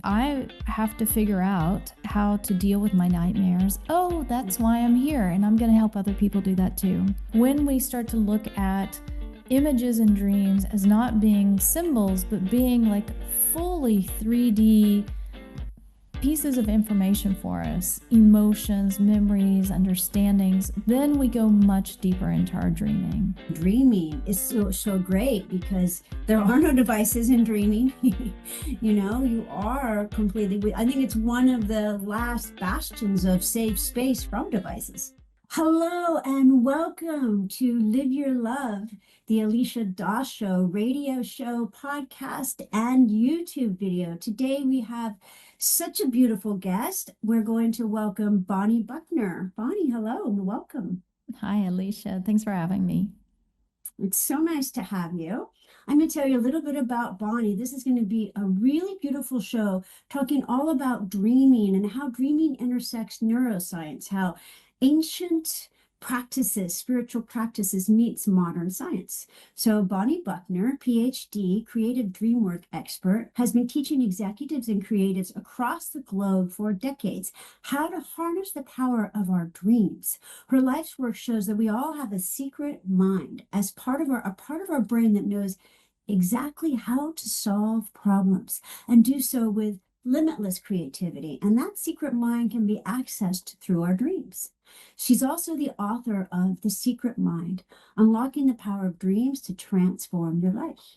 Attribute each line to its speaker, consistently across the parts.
Speaker 1: I have to figure out how to deal with my nightmares. Oh, that's why I'm here, and I'm going to help other people do that too. When we start to look at images and dreams as not being symbols, but being like fully 3D pieces of information for us, emotions, memories, understandings, then we go much deeper into our dreaming.
Speaker 2: Dreaming is so great because there are no devices in dreaming. You are completely, I think it's one of the last bastions of safe space from devices. Hello and welcome to Live Your Love, the Alicia Doss Show radio show, podcast, and YouTube video. Today we have such a beautiful guest. We're going to welcome Bonnie Buckner. Bonnie, hello and welcome.
Speaker 1: Hi, Alicia. Thanks for having me.
Speaker 2: It's so nice to have you. I'm going to tell you a little bit about Bonnie. This is going to be a really beautiful show talking all about dreaming and how dreaming intersects neuroscience, how ancient practices, spiritual practices meets modern science. So Bonnie Buckner, PhD, creative dreamwork expert, has been teaching executives and creatives across the globe for decades how to harness the power of our dreams. Her life's work shows that we all have a secret mind as a part of our brain that knows exactly how to solve problems and do so with limitless creativity. And that secret mind can be accessed through our dreams. She's also the author of The Secret Mind, Unlocking the Power of Dreams to Transform Your Life.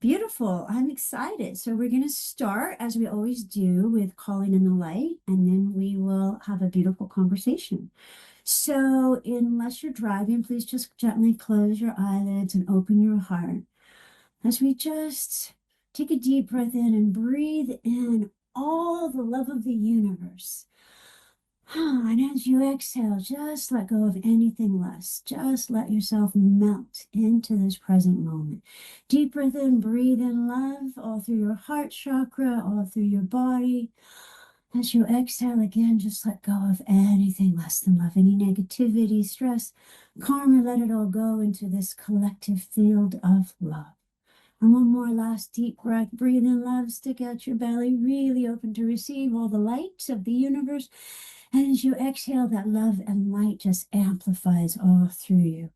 Speaker 2: Beautiful. I'm excited. So we're going to start, as we always do, with calling in the light, and then we will have a beautiful conversation. So unless you're driving, please just gently close your eyelids and open your heart as we just take a deep breath in and breathe in all the love of the universe. And as you exhale, just let go of anything less. Just let yourself melt into this present moment. Deep breath in, breathe in love all through your heart chakra, all through your body. As you exhale again, just let go of anything less than love, any negativity, stress, karma, let it all go into this collective field of love. And one more last deep breath. Breathe in love, stick out your belly, really open to receive all the light of the universe. And as you exhale, that love and light just amplifies all through you.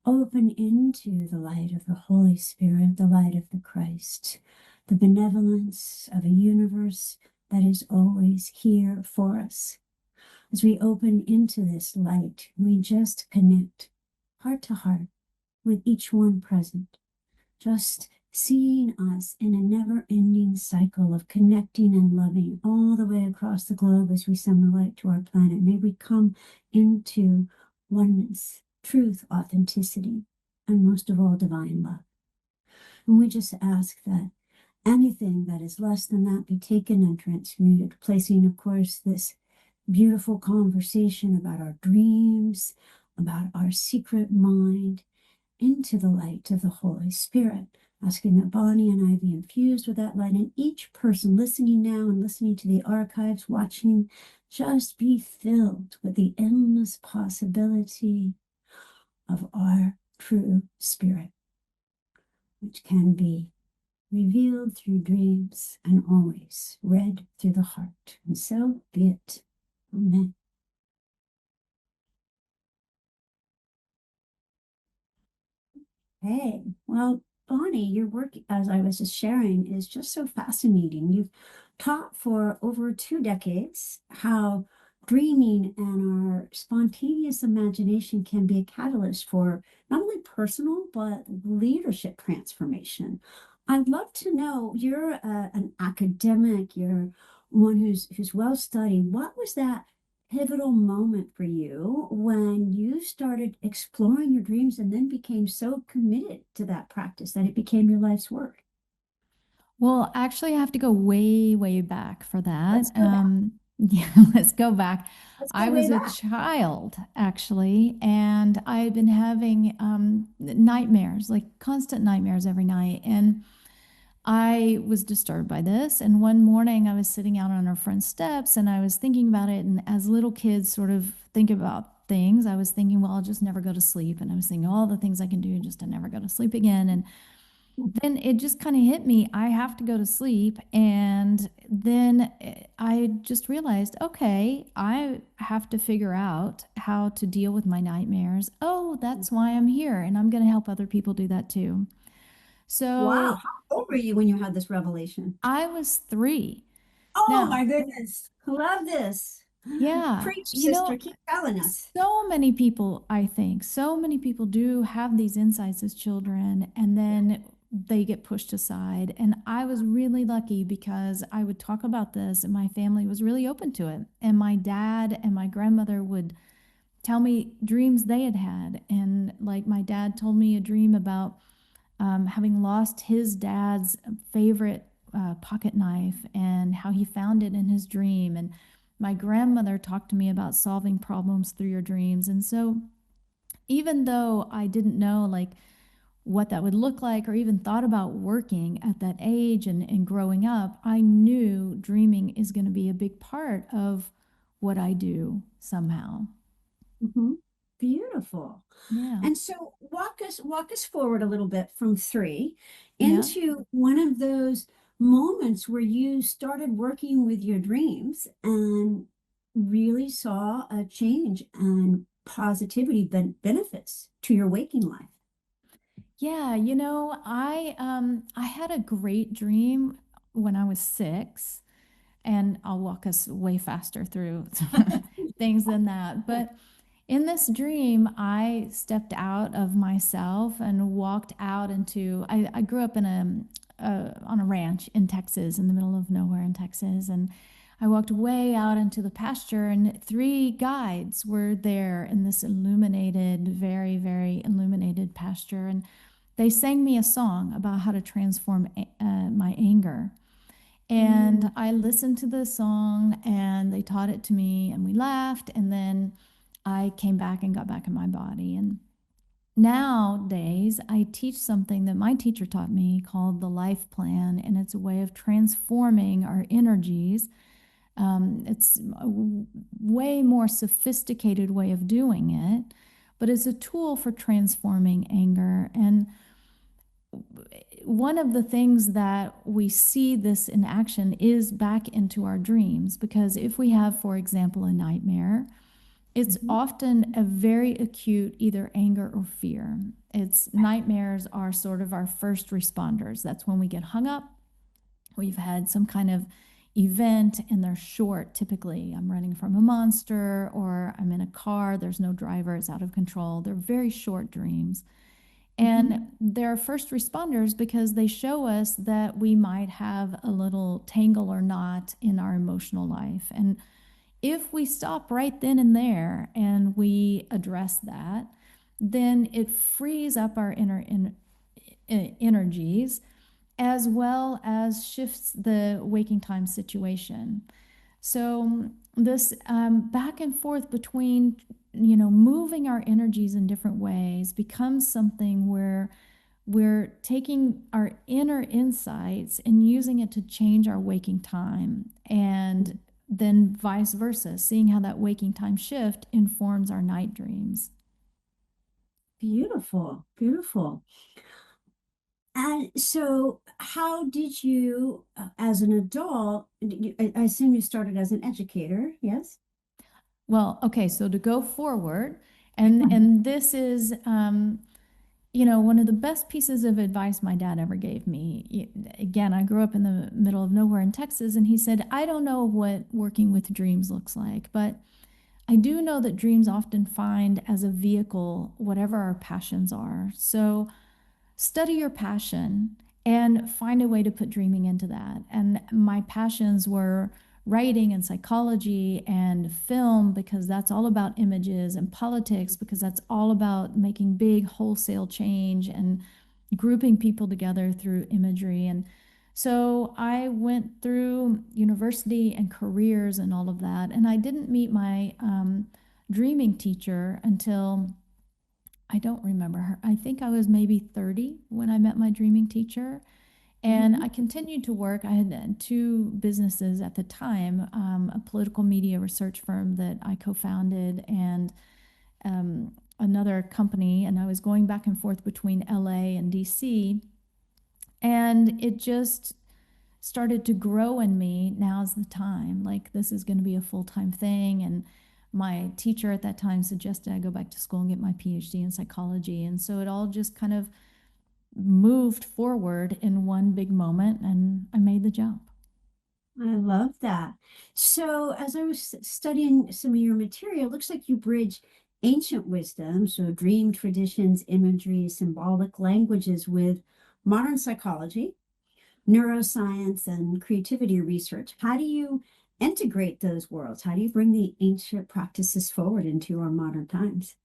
Speaker 2: Open into the light of the Holy Spirit, the light of the Christ, the benevolence of a universe that is always here for us. As we open into this light, we just connect heart to heart with each one present, just seeing us in a never-ending cycle of connecting and loving all the way across the globe as we send the light to our planet. May we come into oneness, truth, authenticity, and most of all, divine love. And we just ask that anything that is less than that be taken and transmuted, placing, of course, this beautiful conversation about our dreams, about our secret mind, into the light of the Holy Spirit, asking that Bonnie and I be infused with that light, and each person listening now and listening to the archives, watching, just be filled with the endless possibility of our true spirit, which can be revealed through dreams and always read through the heart. And so be it. Amen. Hey, well, Bonnie, your work, as I was just sharing, is just so fascinating. You've taught for over 2 decades how dreaming and our spontaneous imagination can be a catalyst for not only personal, but leadership transformation. I'd love to know, you're an academic, you're one who's well studied. What was that pivotal moment for you when you started exploring your dreams and then became so committed to that practice that it became your life's work?
Speaker 1: Well, actually, I have to go way, way back for that.
Speaker 2: Let's go back.
Speaker 1: Yeah, let's go back.
Speaker 2: Let's go
Speaker 1: I
Speaker 2: way
Speaker 1: was a
Speaker 2: back.
Speaker 1: child, actually, and I had been having nightmares, like constant nightmares every night. And I was disturbed by this. And one morning, I was sitting out on our front steps and I was thinking about it. And as little kids sort of think about things, I was thinking, well, I'll just never go to sleep. And I was thinking all the things I can do just to never go to sleep again. And then it just kind of hit me. I have to go to sleep. And then I just realized, okay, I have to figure out how to deal with my nightmares. Oh, that's why I'm here. And I'm going to help other people do that too.
Speaker 2: Wow.
Speaker 1: So
Speaker 2: How old were you when you had this revelation?
Speaker 1: I was 3.
Speaker 2: Oh
Speaker 1: Now,
Speaker 2: my goodness. Love this.
Speaker 1: yeah,
Speaker 2: Preach, sister. Keep telling us.
Speaker 1: so many people, I think, so many people do have these insights as children and then they get pushed aside. And I was really lucky because I would talk about this and my family was really open to it. And my dad and my grandmother would tell me dreams they had had. And like my dad told me a dream about having lost his dad's favorite pocket knife and how he found it in his dream. And my grandmother talked to me about solving problems through your dreams. And so, even though I didn't know like what that would look like or even thought about working at that age and growing up, I knew dreaming is going to be a big part of what I do somehow.
Speaker 2: Mhm. Beautiful.
Speaker 1: Yeah.
Speaker 2: And so walk us forward a little bit from 3
Speaker 1: Yeah.
Speaker 2: into one of those moments where you started working with your dreams and really saw a change and positivity benefits to your waking life.
Speaker 1: Yeah, I had a great dream when I was 6, and I'll walk us way faster through things than that. But in this dream, I stepped out of myself and walked out into. I grew up in on a ranch in Texas, in the middle of nowhere in Texas, and I walked way out into the pasture, and 3 guides were there in this illuminated, very, very illuminated pasture, and they sang me a song about how to transform my anger.
Speaker 2: Mm,
Speaker 1: And I listened to the song and they taught it to me and we laughed. And then I came back and got back in my body. And nowadays, I teach something that my teacher taught me called the life plan. And it's a way of transforming our energies. It's a way more sophisticated way of doing it, but it's a tool for transforming anger. And one of the things that we see this in action is back into our dreams. Because if we have, for example, a nightmare, it's
Speaker 2: mhm,
Speaker 1: often a very acute either anger or fear. It's nightmares are sort of our first responders. That's when we get hung up. We've had some kind of event and they're short typically. I'm running from a monster or I'm in a car, there's no driver, it's out of control. They're very short dreams.
Speaker 2: mhm.
Speaker 1: And they're first responders because they show us that we might have a little tangle or knot in our emotional life. And if we stop right then and there and we address that, then it frees up our energies as well as shifts the waking time situation. So this back and forth between moving our energies in different ways becomes something where we're taking our inner insights and using it to change our waking time, and then vice versa, seeing how that waking time shift informs our night dreams.
Speaker 2: Beautiful, beautiful. And so, how did you, as an adult, I assume you started as an educator, yes?
Speaker 1: Well, okay, so to go forward,
Speaker 2: Mhm.
Speaker 1: and this is one of the best pieces of advice my dad ever gave me. Again, I grew up in the middle of nowhere in Texas, and he said, I don't know what working with dreams looks like, but I do know that dreams often find as a vehicle whatever our passions are. So study your passion and find a way to put dreaming into that. And my passions were writing and psychology and film because that's all about images, and politics because that's all about making big wholesale change and grouping people together through imagery. And so I went through university and careers and all of that. And I didn't meet my dreaming teacher until, I don't remember her. I think I was maybe 30 when I met my dreaming teacher. And
Speaker 2: Mhm.
Speaker 1: I continued to work. I had 2 businesses at the time, a political media research firm that I co founded, and another company. And I was going back and forth between LA and DC. And it just started to grow in me. Now's the time. Like, this is going to be a full time thing. And my teacher at that time suggested I go back to school and get my PhD in psychology. And so it all just kind of moved forward in one big moment, and I made the jump.
Speaker 2: I love that. So, as I was studying some of your material, it looks like you bridge ancient wisdom, so dream traditions, imagery, symbolic languages, with modern psychology, neuroscience, and creativity research. How do you integrate those worlds? How do you bring the ancient practices forward into our modern times?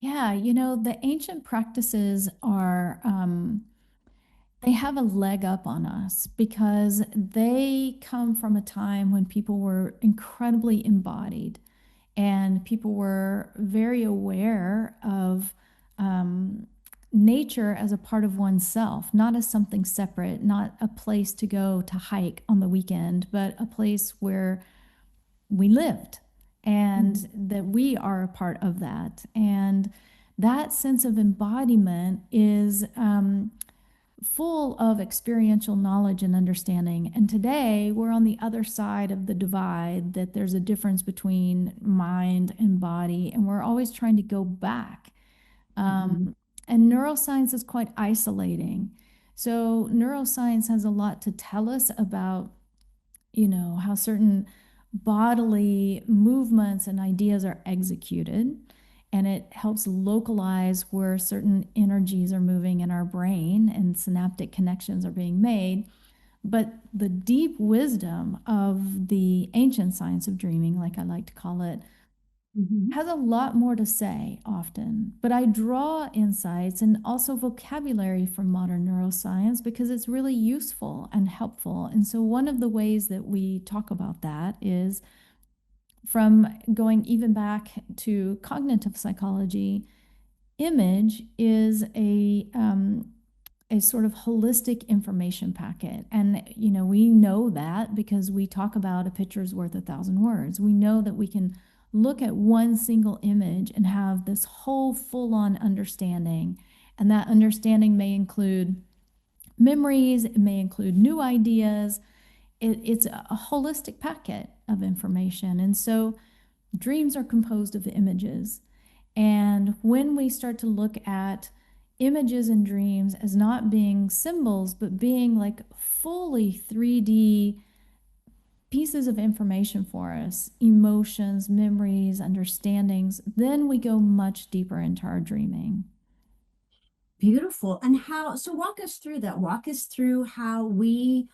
Speaker 1: Yeah, the ancient practices they have a leg up on us because they come from a time when people were incredibly embodied and people were very aware of um, nature as a part of oneself, not as something separate, not a place to go to hike on the weekend, but a place where we lived
Speaker 2: Mhm.
Speaker 1: and that we are a part of that. And that sense of embodiment is full of experiential knowledge and understanding. And today we're on the other side of the divide, that there's a difference between mind and body, and we're always trying to go back.
Speaker 2: Mhm.
Speaker 1: And neuroscience is quite isolating. So, neuroscience has a lot to tell us about, how certain bodily movements and ideas are executed. And it helps localize where certain energies are moving in our brain and synaptic connections are being made. But the deep wisdom of the ancient science of dreaming, like I like to call it,
Speaker 2: Mhm.
Speaker 1: has a lot more to say often. But I draw insights and also vocabulary from modern neuroscience because it's really useful and helpful. And so, one of the ways that we talk about that is from going even back to cognitive psychology. Image is a sort of holistic information packet. And, we know that because we talk about a picture's worth 1,000 words. We know that we can look at one single image and have this whole full on understanding. And that understanding may include memories, it may include new ideas. It's a holistic packet of information. And so dreams are composed of images. And when we start to look at images and dreams as not being symbols, but being like fully 3D pieces of information for us, emotions, memories, understandings, then we go much deeper into our dreaming.
Speaker 2: Beautiful. And how, so walk us through that. Walk us through so we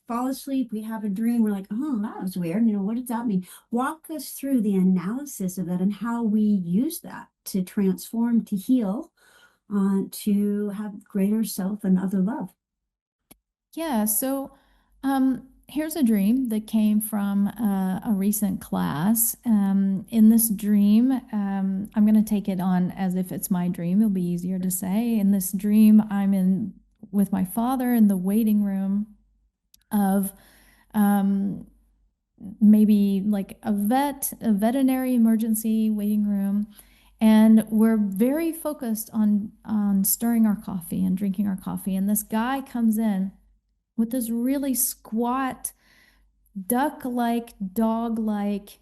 Speaker 2: fall asleep, we have a dream, we're like, oh, that was weird. What does that mean? Walk us through the analysis of that and how we use that to transform, to heal, to have greater self and other love.
Speaker 1: Yeah, so here's a dream that came from a recent class. In this dream, I'm going to take it on as if it's my dream. It'll be easier to say. In this dream, I'm in with my father in the waiting room of um, maybe like a veterinary emergency waiting room. And we're very focused on stirring our coffee and drinking our coffee. And this guy comes in with this really squat, duck like, dog like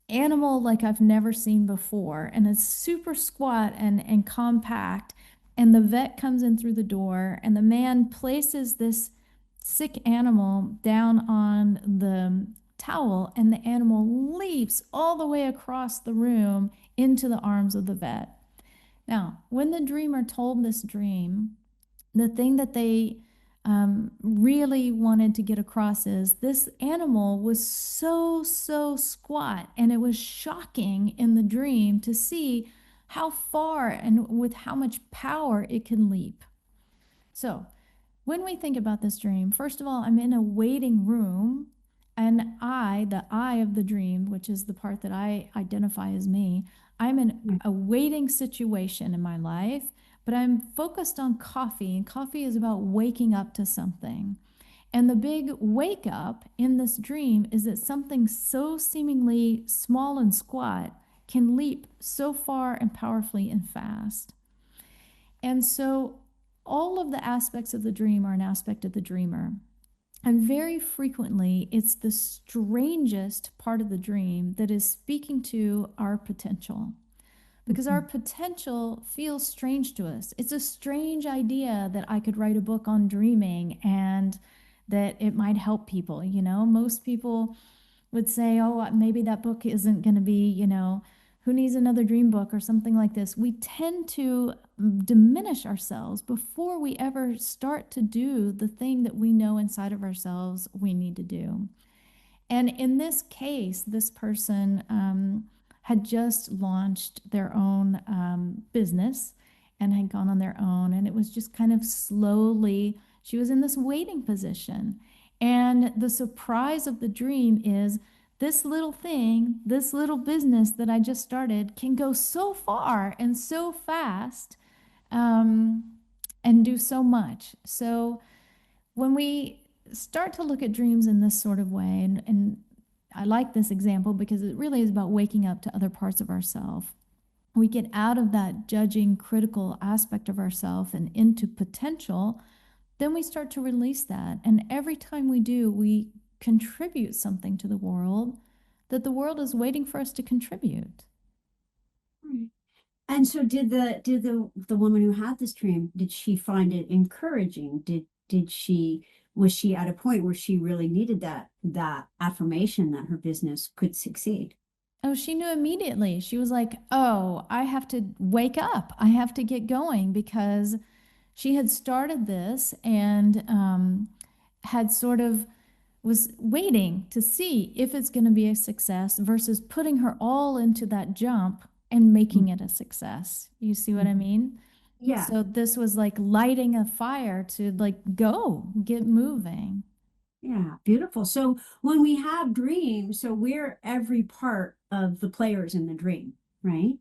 Speaker 1: animal like I've never seen before. And it's super squat and compact. And the vet comes in through the door, and the man places this sick animal down on the towel, and the animal leaps all the way across the room into the arms of the vet. Now, when the dreamer told this dream, the thing that they really wanted to get across is this animal was so squat, and it was shocking in the dream to see how far and with how much power it can leap. So, when we think about this dream, first of all, I'm in a waiting room, and the I of the dream, which is the part that I identify as me, I'm in
Speaker 2: Yeah.
Speaker 1: a waiting situation in my life, but I'm focused on coffee, and coffee is about waking up to something. And the big wake up in this dream is that something so seemingly small and squat can leap so far and powerfully and fast. And so all of the aspects of the dream are an aspect of the dreamer. And very frequently, it's the strangest part of the dream that is speaking to our potential, because our
Speaker 2: Mhm.
Speaker 1: potential feels strange to us. It's a strange idea that I could write a book on dreaming and that it might help people. Most people would say, oh, maybe that book isn't going to be, who needs another dream book or something like this. We tend to diminish ourselves before we ever start to do the thing that we know inside of ourselves we need to do. And in this case, this person had just launched their own business and had gone on their own. And it was just kind of slowly, she was in this waiting position. And the surprise of the dream is this little thing, this little business that I just started can go so far and so fast um, and do so much. So when we start to look at dreams in this sort of way, and I like this example because it really is about waking up to other parts of ourselves. We get out of that judging, critical aspect of ourselves and into potential, then we start to release that. And every time we do, we contribute something to the world that the world is waiting for us to contribute.
Speaker 2: Right. And so did the woman who had this dream, did she find it encouraging? Did she was she at a point where she really needed that affirmation that her business could succeed?
Speaker 1: Oh, she knew immediately. She was like, oh, I have to wake up. I have to get going, because she had started this and had sort of was waiting to see if it's going to be a success versus putting her all into that jump and making it a success. You see what I
Speaker 2: Mhm.
Speaker 1: mean?
Speaker 2: Yeah.
Speaker 1: So this was like lighting a fire to like go, get moving.
Speaker 2: Yeah, beautiful. So when we have dreams, so we're every part of the players in the dream, right?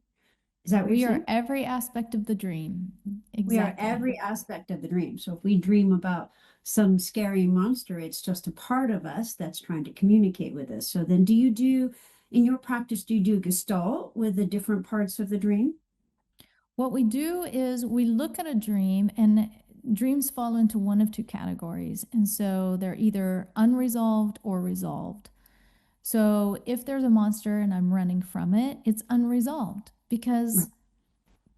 Speaker 2: Is that what you're
Speaker 1: We are
Speaker 2: saying?
Speaker 1: every aspect of the dream.
Speaker 2: We are
Speaker 1: Exactly.
Speaker 2: every aspect of the dream. So if we dream about some scary monster, it's just a part of us that's trying to communicate with us. So then in your practice, do you do Gestalt with the different parts of the dream?
Speaker 1: What we do is we look at a dream, and dreams fall into one of two categories. And so they're either unresolved or resolved. So if there's a monster and I'm running from it, it's unresolved
Speaker 2: Right.
Speaker 1: because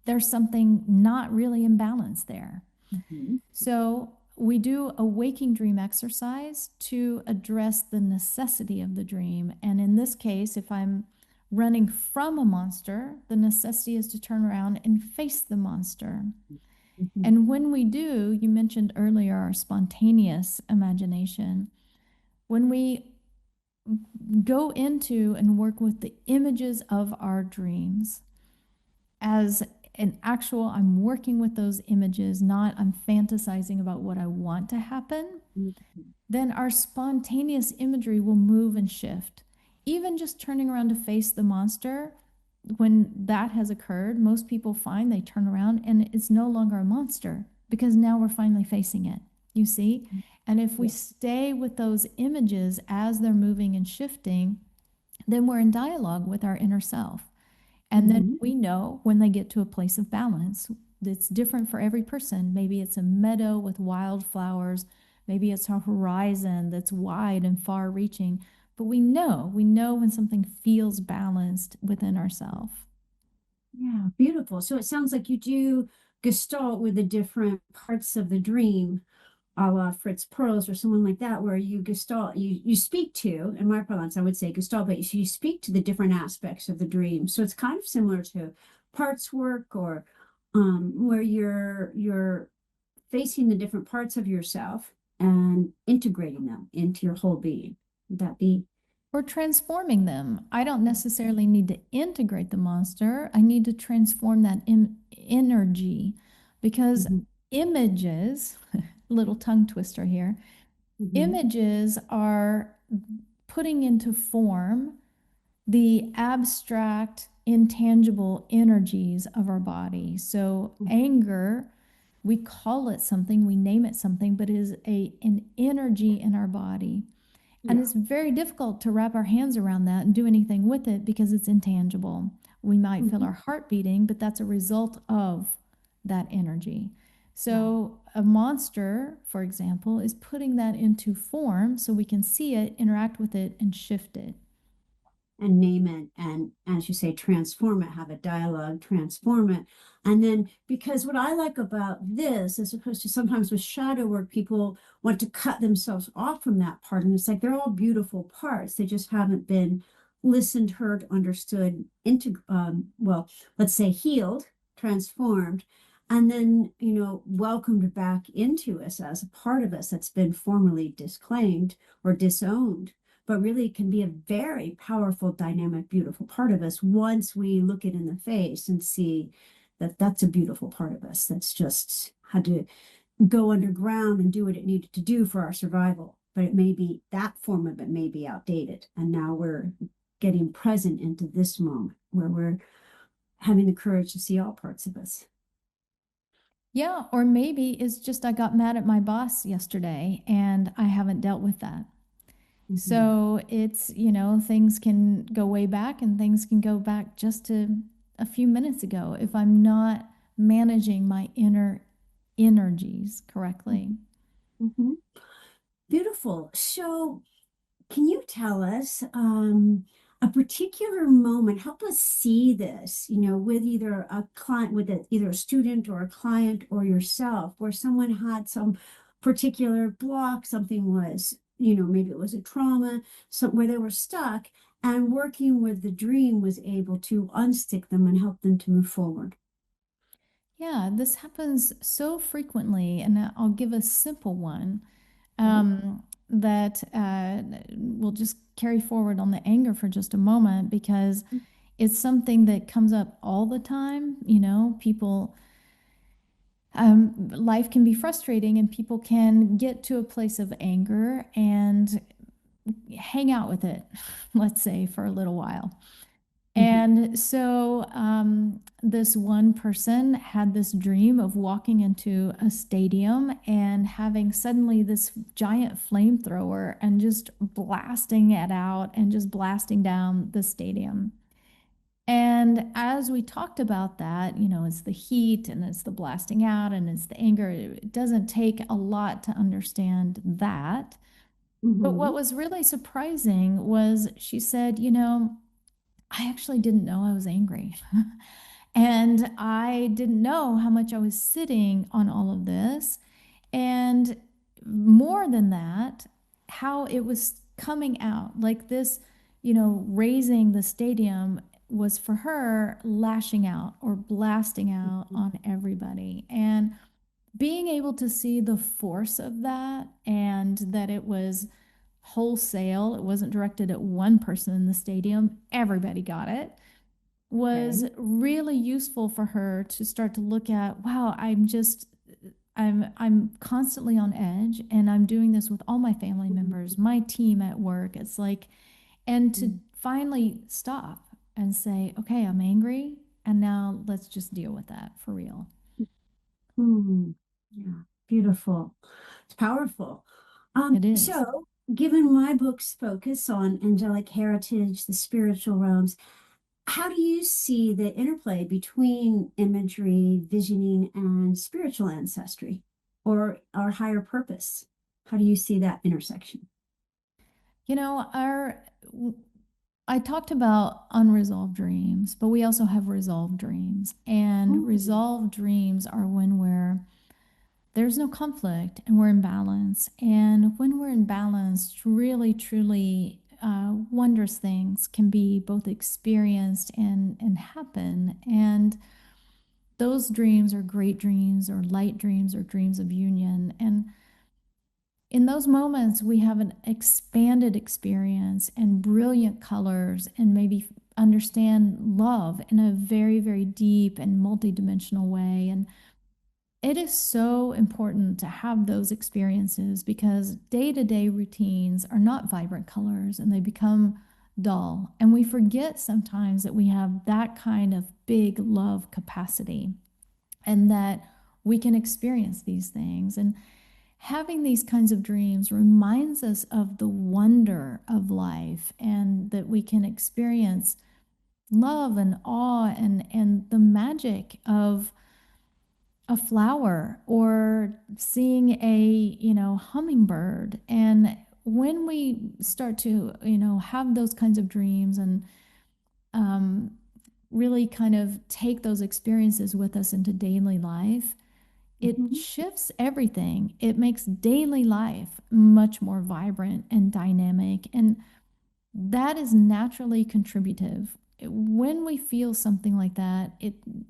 Speaker 1: there's something not really in balance there.
Speaker 2: Mhm.
Speaker 1: So we do a waking dream exercise to address the necessity of the dream. And in this case, if I'm running from a monster, the necessity is to turn around and face the monster.
Speaker 2: Mhm.
Speaker 1: And when we do, you mentioned earlier our spontaneous imagination. When we go into and work with the images of our dreams as an actual, I'm working with those images, not I'm fantasizing about what I want to happen,
Speaker 2: Mhm.
Speaker 1: then our spontaneous imagery will move and shift. Even just turning around to face the monster, when that has occurred, most people find they turn around and it's no longer a monster because now we're finally facing it. You see? And if we
Speaker 2: Yeah.
Speaker 1: stay with those images as they're moving and shifting, then we're in dialogue with our inner self. And then
Speaker 2: Mhm.
Speaker 1: we know when they get to a place of balance. It's different for every person. Maybe it's a meadow with wildflowers. Maybe it's a horizon that's wide and far reaching. But we know when something feels balanced within ourselves.
Speaker 2: Yeah, beautiful. So it sounds like you do Gestalt with the different parts of the dream, a la Fritz Perls or someone like that, where you Gestalt, you speak to, in my parlance, I would say Gestalt, but you speak to the different aspects of the dream. So it's kind of similar to parts work or where you're facing the different parts of yourself and integrating them into your whole being. Would that be?
Speaker 1: We're transforming them. I don't necessarily need to integrate the monster. I need to transform that energy, because
Speaker 2: Mhm.
Speaker 1: images, little tongue twister here,
Speaker 2: Mhm.
Speaker 1: images are putting into form the abstract, intangible energies of our body. So, anger, we call it something, we name it something, but it is an energy in our body. And
Speaker 2: Yeah.
Speaker 1: it's very difficult to wrap our hands around that and do anything with it because it's intangible. We might feel
Speaker 2: Mhm.
Speaker 1: our heart beating, but that's a result of that energy.
Speaker 2: Right.
Speaker 1: So, a monster, for example, is putting that into form so we can see it, interact with it, and shift it.
Speaker 2: And name it, and as you say, transform it, have a dialogue, transform it. And then, because what I like about this, as opposed to sometimes with shadow work, people want to cut themselves off from that part, and it's like they're all beautiful parts, they just haven't been listened, heard, understood, into well, let's say healed, transformed, and then, welcomed back into us as a part of us that's been formerly disclaimed or disowned, but really it can be a very powerful, dynamic, beautiful part of us once we look it in the face and see that that's a beautiful part of us that's just had to go underground and do what it needed to do for our survival. But it may be that form of it may be outdated. And now we're getting present into this moment where we're having the courage to see all parts of us.
Speaker 1: Yeah, or maybe it's just I got mad at my boss yesterday and I haven't dealt with that.
Speaker 2: Mm-hmm.
Speaker 1: So it's, things can go way back and things can go back just to a few minutes ago if I'm not managing my inner energies correctly.
Speaker 2: Mm-hmm. Beautiful. So can you tell us a particular moment? Help us see this, with either a client, with either a student or a client or yourself, where someone had some particular block, something was, maybe it was a trauma, where they were stuck, and working with the dream was able to unstick them and help them to move forward.
Speaker 1: Yeah, this happens so frequently, and I'll give a simple one
Speaker 2: Okay.
Speaker 1: that we'll just carry forward on the anger for just a moment because it's something that comes up all the time. People, life can be frustrating, and people can get to a place of anger and hang out with it, let's say, for a little while.
Speaker 2: Mm-hmm.
Speaker 1: And so this one person had this dream of walking into a stadium and having suddenly this giant flamethrower and just blasting it out and just blasting down the stadium. And as we talked about that, it's the heat and it's the blasting out and it's the anger. It doesn't take a lot to understand that. But
Speaker 2: Mm-hmm.
Speaker 1: what was really surprising was she said, I actually didn't know I was angry. And I didn't know how much I was sitting on all of this. And more than that, how it was coming out like this, raising the stadium was for her lashing out or blasting out on everybody. And being able to see the force of that and that it was wholesale, it wasn't directed at one person in the stadium, everybody got it, was
Speaker 2: Okay.
Speaker 1: really useful for her to start to look at, wow, I'm constantly on edge and I'm doing this with all my family members, my team at work. It's like, and to finally stop and say, okay, I'm angry and now let's just deal with that for real.
Speaker 2: Mm-hmm. Yeah. Beautiful. It's powerful.
Speaker 1: It is.
Speaker 2: So, given my book's focus on angelic heritage, the spiritual realms, how do you see the interplay between imagery, visioning, and spiritual ancestry or our higher purpose? How do you see that intersection?
Speaker 1: Our I talked about unresolved dreams, but we also have resolved dreams. And
Speaker 2: Mm,
Speaker 1: resolved dreams are when there's no conflict and we're in balance. And when we're in balance, really, truly wondrous things can be both experienced and happen. And those dreams are great dreams or light dreams or dreams of union. And in those moments, we have an expanded experience and brilliant colors and maybe understand love in a very, very deep and multidimensional way. And it is so important to have those experiences because day to day routines are not vibrant colors and they become dull. And we forget sometimes that we have that kind of big love capacity and that we can experience these things. And having these kinds of dreams reminds us of the wonder of life and that we can experience love and awe and the magic a flower or seeing a, hummingbird. And when we start to, have those kinds of dreams and um, really kind of take those experiences with us into daily life, it
Speaker 2: Mhm.
Speaker 1: shifts everything. It makes daily life much more vibrant and dynamic. And that is naturally contributive. When we feel something like that,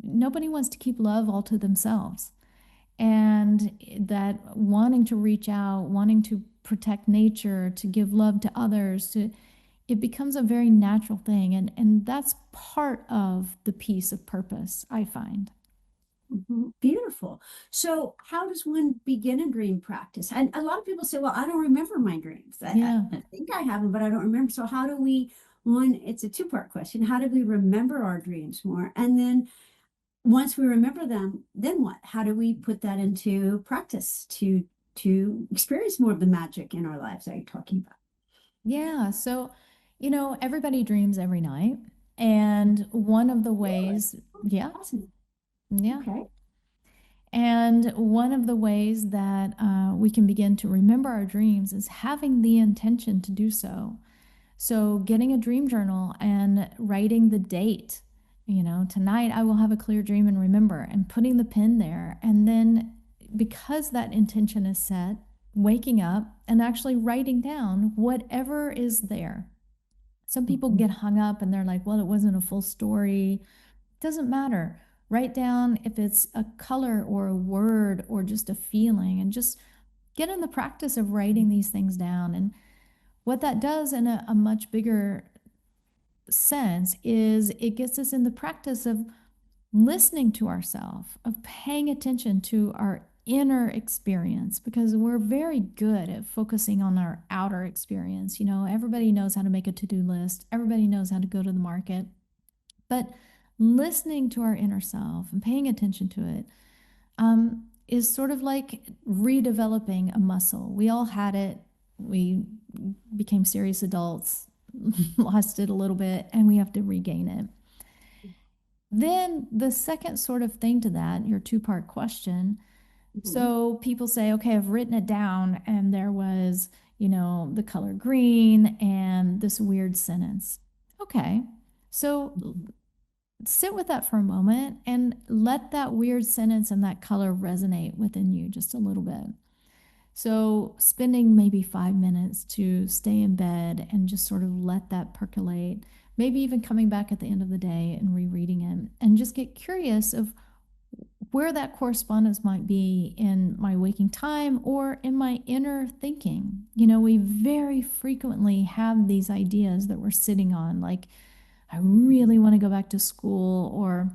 Speaker 1: nobody wants to keep love all to themselves. And that wanting to reach out, wanting to protect nature, to give love to others, it becomes a very natural thing. And that's part of the piece of purpose, I find.
Speaker 2: Mhm. Beautiful. So, how does one begin a dream practice? And a lot of people say, "Well, I don't remember my dreams.
Speaker 1: Yeah.
Speaker 2: I think I have them, but I don't remember." So, how do we? One, it's a two-part question. How do we remember our dreams more? And then, once we remember them, then what? How do we put that into practice to experience more of the magic in our lives that you're talking about?
Speaker 1: Yeah. So, everybody dreams every night. And one of the
Speaker 2: Really?
Speaker 1: ways, yeah,
Speaker 2: Awesome.
Speaker 1: yeah.
Speaker 2: Okay.
Speaker 1: And one of the ways that we can begin to remember our dreams is having the intention to do so. So, getting a dream journal and writing the date, tonight I will have a clear dream and remember, and putting the pin there. And then, because that intention is set, waking up and actually writing down whatever is there. Some people
Speaker 2: Mhm.
Speaker 1: get hung up and they're like, well, it wasn't a full story. Doesn't matter. Write down if it's a color or a word or just a feeling, and just get in the practice of writing these things down. And what that does in a much bigger sense is it gets us in the practice of listening to ourselves, of paying attention to our inner experience, because we're very good at focusing on our outer experience. Everybody knows how to make a to-do list, everybody knows how to go to the market, but listening to our inner self and paying attention to it is sort of like redeveloping a muscle. We all had it. We became serious adults, lost it a little bit, and we have to regain it. Then the second sort of thing to that, your two-part question.
Speaker 2: Mhm.
Speaker 1: So people say, okay, I've written it down, and there was, the color green and this weird sentence. Okay. So
Speaker 2: Mhm.
Speaker 1: sit with that for a moment and let that weird sentence and that color resonate within you just a little bit. So, spending maybe 5 minutes to stay in bed and just sort of let that percolate, maybe even coming back at the end of the day and rereading it, and just get curious of where that correspondence might be in my waking time or in my inner thinking. We very frequently have these ideas that we're sitting on, like, I really want to go back to school, or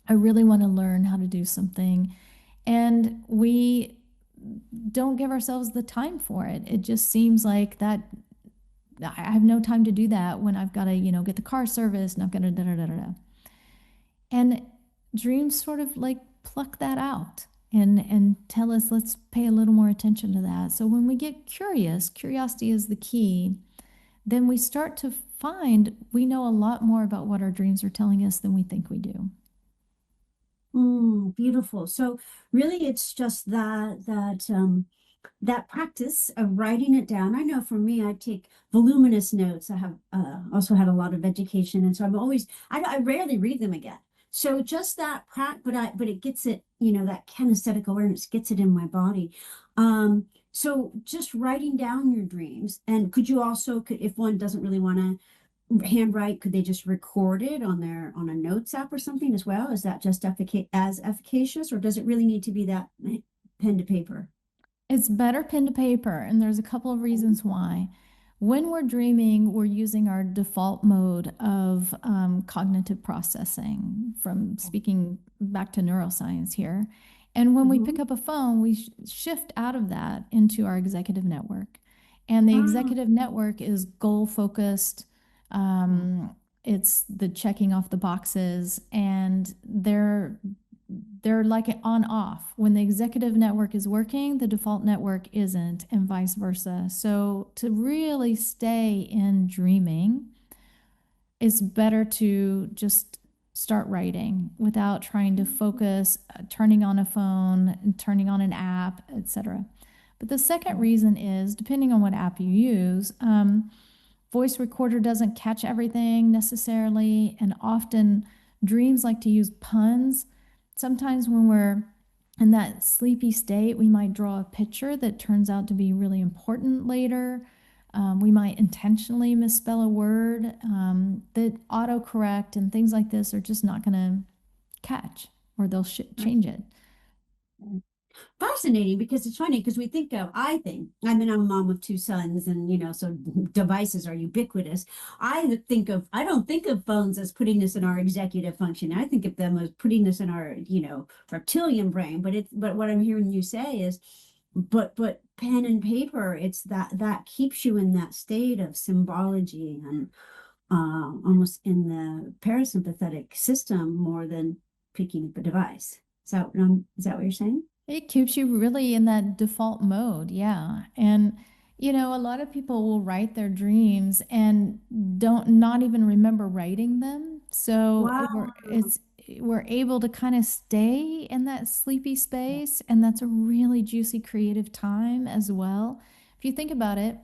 Speaker 1: I really want to learn how to do something. And we don't give ourselves the time for it. It just seems like that I have no time to do that when I've got to, get the car serviced and I've got to da da da da da. And dreams sort of like pluck that out and tell us, let's pay a little more attention to that. So when we get curious, curiosity is the key, then we start to find we know a lot more about what our dreams are telling us than we think we do.
Speaker 2: Beautiful. So really it's just that practice of writing it down. I know for me, I take voluminous notes. I have also had a lot of education, and so I rarely read them again. So just that but it gets it, that kinesthetic awareness gets it in my body. So just writing down your dreams, and could you also, if one doesn't really want to handwrite, could they just record it on on a notes app or something as well? Is that just as efficacious, or does it really need to be that pen to paper?
Speaker 1: It's better pen to paper, and there's a couple of reasons why. When we're dreaming, we're using our default mode of cognitive processing, from speaking back to neuroscience here. And when we pick
Speaker 2: Mhm.
Speaker 1: up a phone, we shift out of that into our executive network. And the
Speaker 2: Ah,
Speaker 1: executive network is goal focused.
Speaker 2: ah.
Speaker 1: Um, it's the checking off the boxes, and they're like on off. When the executive network is working, the default network isn't, and vice versa. So to really stay in dreaming, it's better to just start writing without trying to focus, turning on a phone, turning on an app, etc. But the second reason is, depending on what app you use, voice recorder doesn't catch everything necessarily, and often dreams like to use puns. Sometimes when we're in that sleepy state, we might draw a picture that turns out to be really important later. We might intentionally misspell a word that autocorrect and things like this are just not going to catch, or they'll change it.
Speaker 2: Fascinating, because it's funny because we think of, I mean, I'm a mom of two sons, and so devices are ubiquitous. I don't think of phones as putting this in our executive function. I think of them as putting this in our, reptilian brain. But what I'm hearing you say is, but pen and paper, it's that keeps you in that state of symbology and almost in the parasympathetic system more than picking up a device. Is that what you're saying?
Speaker 1: It keeps you really in that default mode, yeah. And a lot of people will write their dreams and don't not even remember writing them. So
Speaker 2: Wow.
Speaker 1: we're able to kind of stay in that sleepy space, and that's a really juicy creative time as well. If you think about it,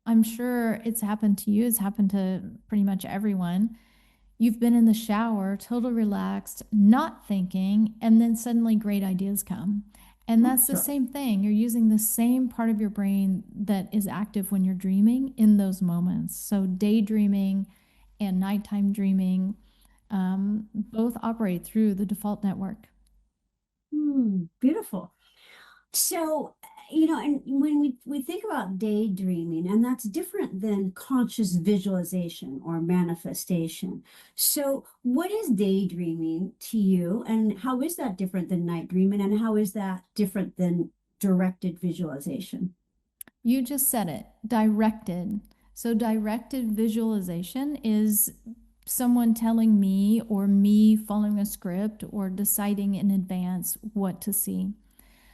Speaker 1: I'm sure it's happened to you, it's happened to pretty much everyone. You've been in the shower, totally relaxed, not thinking, and then suddenly great ideas come. And that's the
Speaker 2: Sure.
Speaker 1: same thing. You're using the same part of your brain that is active when you're dreaming in those moments. So, daydreaming and nighttime dreaming both operate through the default network.
Speaker 2: Beautiful. So, and when we think about daydreaming, and that's different than conscious visualization or manifestation. So, what is daydreaming to you, and how is that different than night dreaming, and how is that different than directed visualization?
Speaker 1: You just said it, directed. So, directed visualization is someone telling me, or me following a script, or deciding in advance what to see.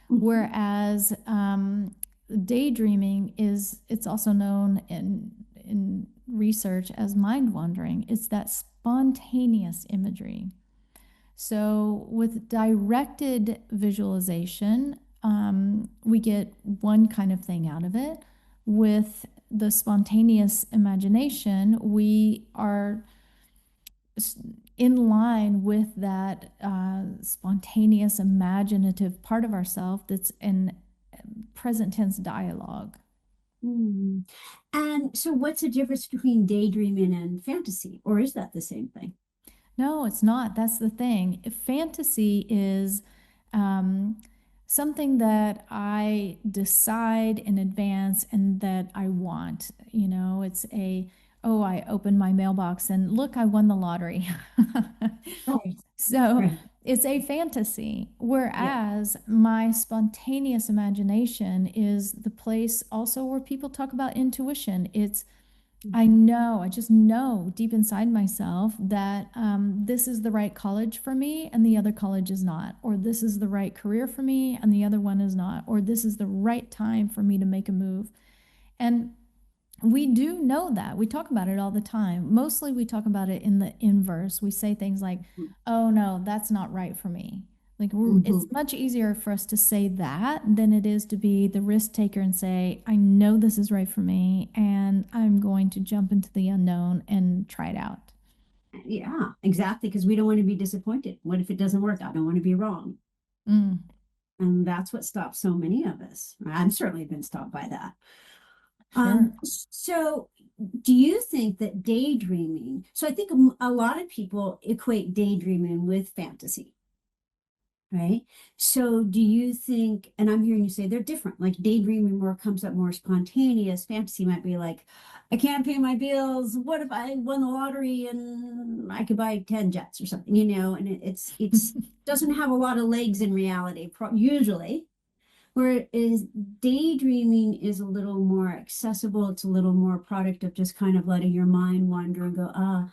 Speaker 2: Mhm.
Speaker 1: Whereas daydreaming is, it's also known in research as mind wandering. It's that spontaneous imagery. So with directed visualization, we get one kind of thing out of it. With the spontaneous imagination, we are in line with that spontaneous, imaginative part of ourself that's in present tense dialogue.
Speaker 2: Mm. And so, what's the difference between daydreaming and fantasy, or is that the same thing?
Speaker 1: No, it's not. That's the thing. Fantasy is um, something that I decide in advance and that I want. It's oh, I opened my mailbox and look, I won the lottery.
Speaker 2: Right.
Speaker 1: So
Speaker 2: Right.
Speaker 1: it's a fantasy,
Speaker 2: Yeah.
Speaker 1: whereas my spontaneous imagination is the place also where people talk about intuition. I just know deep inside myself that this is the right college for me and the other college is not, or this is the right career for me and the other one is not, or this is the right time for me to make a move. And we do know that. We talk about it all the time. Mostly we talk about it in the inverse. We say things like, oh no, that's not right for me. Like it's
Speaker 2: Mhm.
Speaker 1: much easier for us to say that than it is to be the risk taker and say, I know this is right for me and I'm going to jump into the unknown and try it out.
Speaker 2: Yeah, exactly. Because we don't want to be disappointed. What if it doesn't work? I don't want to be wrong.
Speaker 1: Mm,
Speaker 2: And that's what stops so many of us. I've certainly been stopped by that.
Speaker 1: sure.
Speaker 2: So do you think that daydreaming, so I think a lot of people equate daydreaming with fantasy, right? So do you think, and I'm hearing you say they're different, like daydreaming more comes up more spontaneous, fantasy might be like, I can't pay my bills. What if I won the lottery and I could buy 10 jets or something, and it's doesn't have a lot of legs in reality, usually. Whereas daydreaming is a little more accessible. It's a little more product of just kind of letting your mind wander and go,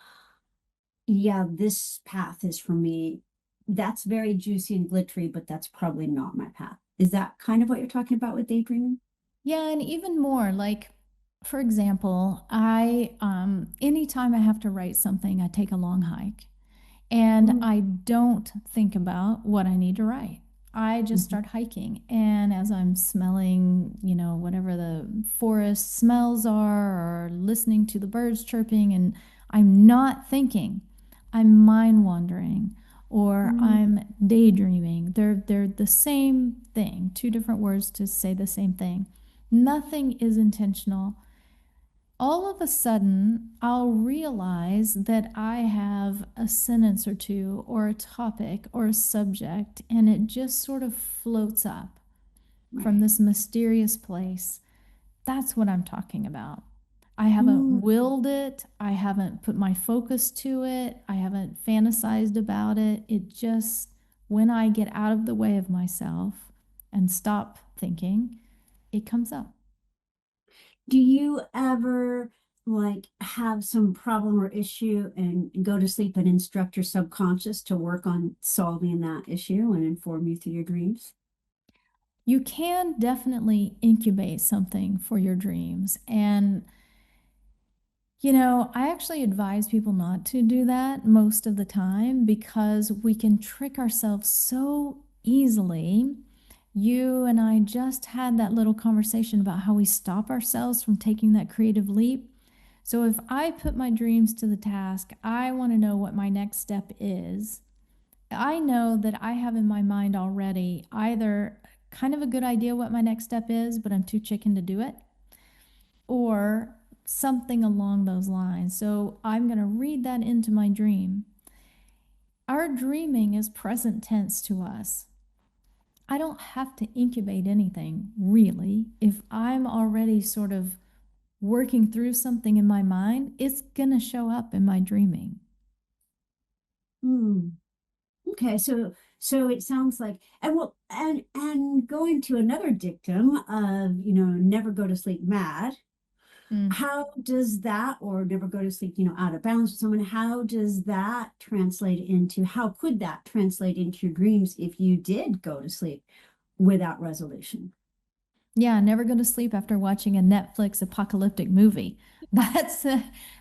Speaker 2: yeah, this path is for me. That's very juicy and glittery, but that's probably not my path. Is that kind of what you're talking about with daydreaming?
Speaker 1: Yeah, and even more like, for example, I anytime I have to write something, I take a long hike. And
Speaker 2: Mm,
Speaker 1: I don't think about what I need to write. I just
Speaker 2: mhm,
Speaker 1: start hiking. And as I'm smelling, whatever the forest smells are, or listening to the birds chirping, and I'm not thinking, I'm mind wandering or
Speaker 2: mm,
Speaker 1: I'm daydreaming. They're the same thing, two different words to say the same thing. Nothing is intentional. All of a sudden, I'll realize that I have a sentence or two, or a topic, or a subject, and it just sort of floats up from
Speaker 2: right.
Speaker 1: this mysterious place. That's what I'm talking about. I haven't
Speaker 2: Mm.
Speaker 1: willed it, I haven't put my focus to it, I haven't fantasized about it. It just, when I get out of the way of myself and stop thinking, it comes up.
Speaker 2: Do you ever like have some problem or issue and go to sleep and instruct your subconscious to work on solving that issue and inform you through your dreams?
Speaker 1: You can definitely incubate something for your dreams. And, I actually advise people not to do that most of the time because we can trick ourselves so easily. You and I just had that little conversation about how we stop ourselves from taking that creative leap. So if I put my dreams to the task, I want to know what my next step is. I know that I have in my mind already either kind of a good idea what my next step is, but I'm too chicken to do it, or something along those lines. So I'm going to read that into my dream. Our dreaming is present tense to us. I don't have to incubate anything really. If I'm already sort of working through something in my mind, it's going to show up in my dreaming.
Speaker 2: Hmm. Okay, so it sounds like and well and going to another dictum of, never go to sleep mad.
Speaker 1: Mm.
Speaker 2: How does that, or never go to sleep, out of bounds with someone, how does that translate into, how could that translate into your dreams if you did go to sleep without resolution?
Speaker 1: Yeah, never go to sleep after watching a Netflix apocalyptic movie. That's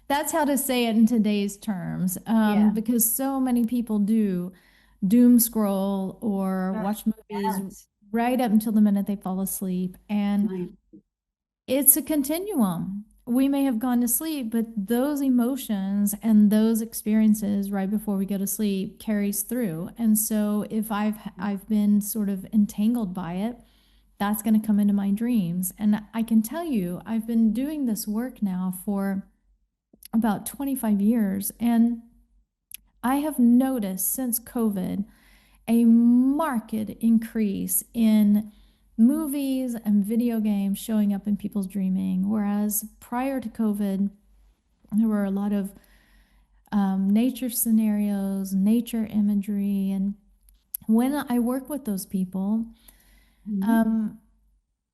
Speaker 1: that's how to say it in today's terms,
Speaker 2: Yeah.
Speaker 1: because so many people do doom scroll or watch movies
Speaker 2: Yes.
Speaker 1: right up until the minute they fall asleep, and
Speaker 2: Right.
Speaker 1: it's a continuum. We may have gone to sleep, but those emotions and those experiences right before we go to sleep carries through. And so if I've been sort of entangled by it, that's going to come into my dreams. And I can tell you, I've been doing this work now for about 25 years. And I have noticed since COVID a marked increase in movies and video games showing up in people's dreaming. Whereas prior to COVID, there were a lot of nature scenarios, nature imagery. And when I work with those people,
Speaker 2: Mhm.
Speaker 1: um,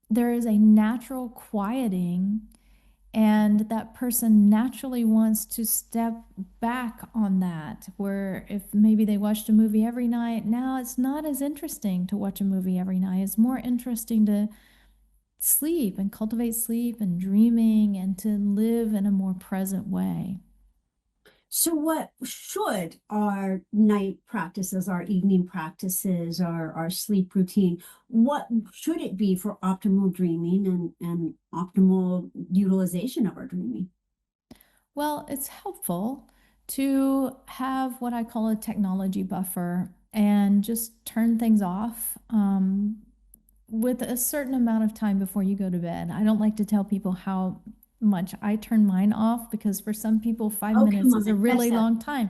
Speaker 1: there is a natural quieting, and that person naturally wants to step back on that. Where if maybe they watched a movie every night, now it's not as interesting to watch a movie every night. It's more interesting to sleep and cultivate sleep and dreaming and to live in a more present way.
Speaker 2: So what should our night practices, our evening practices, our sleep routine, what should it be for optimal dreaming and optimal utilization of our dreaming?
Speaker 1: Well, it's helpful to have what I call a technology buffer and just turn things off with a certain amount of time before you go to bed. I don't like to tell people how much I turn mine off because for some people, five
Speaker 2: Oh,
Speaker 1: minutes
Speaker 2: come
Speaker 1: is a
Speaker 2: on. Yes,
Speaker 1: really
Speaker 2: Steph.
Speaker 1: long time.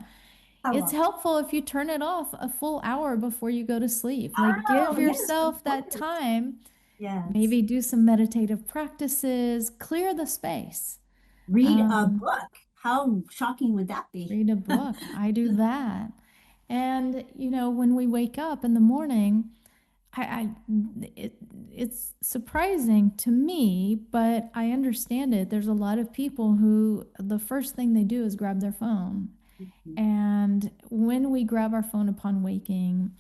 Speaker 2: How
Speaker 1: It's
Speaker 2: long?
Speaker 1: helpful if you turn it off a full hour before you go to sleep. Like, give
Speaker 2: Oh, yes, of
Speaker 1: yourself that
Speaker 2: course.
Speaker 1: time.
Speaker 2: Yes.
Speaker 1: Maybe do some meditative practices, clear the space.
Speaker 2: Read a
Speaker 1: Um,
Speaker 2: book. How shocking would that be?
Speaker 1: Read a book. I do that. And, when we wake up in the morning, I it, it's surprising to me, but I understand it. There's a lot of people who the first thing they do is grab their phone. And when we grab our phone upon waking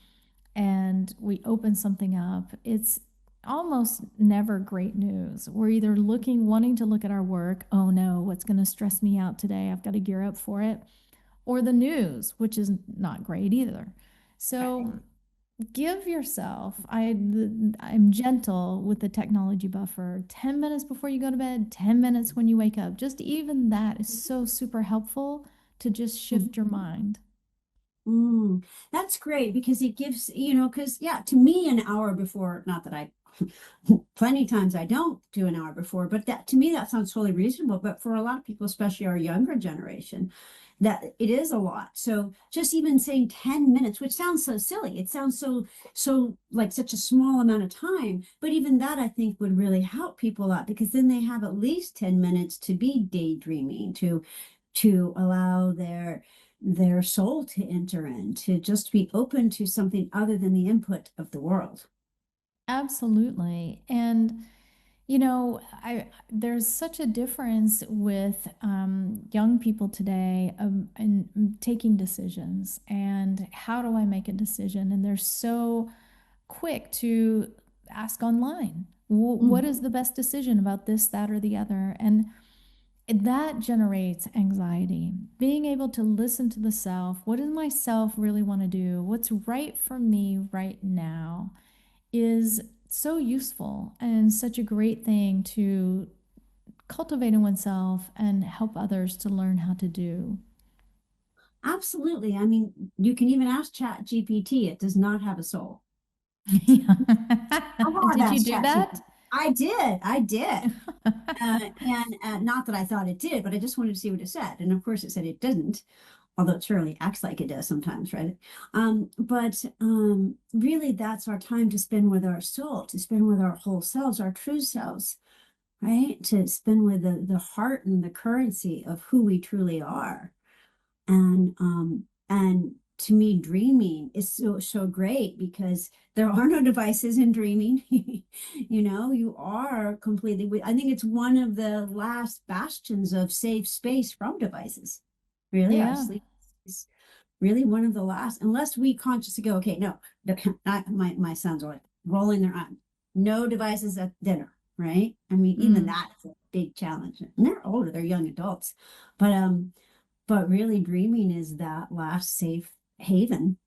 Speaker 1: and we open something up, it's almost never great news. We're either wanting to look at our work, oh no, what's going to stress me out today? I've got to gear up for it. or the news, which is not great either.
Speaker 2: Right.
Speaker 1: So give yourself, I'm gentle with the technology buffer, 10 minutes before you go to bed, 10 minutes when you wake up. Just even that is so super helpful to just shift your mind.
Speaker 2: Mm, that's great because it gives, because yeah, to me, an hour before, not that I, plenty of times I don't do an hour before, but that to me, that sounds totally reasonable. But for a lot of people, especially our younger generation, that it is a lot. So just even saying 10 minutes, which sounds so silly, it sounds so like such a small amount of time. But even that, I think, would really help people a lot because then they have at least 10 minutes to be daydreaming, to allow their soul to enter in, to just be open to something other than the input of the world.
Speaker 1: Absolutely. And I there's such a difference with young people today and taking decisions and how do I make a decision? And they're so quick to ask online, what is
Speaker 2: Mhm.
Speaker 1: the best decision about this, that, or the other? And that generates anxiety. Being able to listen to the self, what does my self really want to do? What's right for me right now is so useful and such a great thing to cultivate in oneself and help others to learn how to do.
Speaker 2: Absolutely. I mean, you can even ask Chat GPT. It does not have a soul.
Speaker 1: Yeah.
Speaker 2: I've
Speaker 1: Did you
Speaker 2: asked
Speaker 1: do
Speaker 2: Chat
Speaker 1: that?
Speaker 2: GPT. I did. I did. And not that I thought it did, but I just wanted to see what it said. And of course, it said it didn't, although it surely acts like it does sometimes, right? But really, that's our time to spend with our soul, to spend with our whole selves, our true selves, right? To spend with the heart and the currency of who we truly are. And to me, dreaming is so great because there are no devices in dreaming. You are completely. I think it's one of the last bastions of safe space from devices. Really, our
Speaker 1: Yeah.
Speaker 2: sleep is really one of the last, unless we consciously go, okay, no, my sons are like rolling their eyes. No devices at dinner, right? I mean, even
Speaker 1: Mm.
Speaker 2: that's a big challenge. And they're older, they're young adults. But really dreaming is that last safe haven,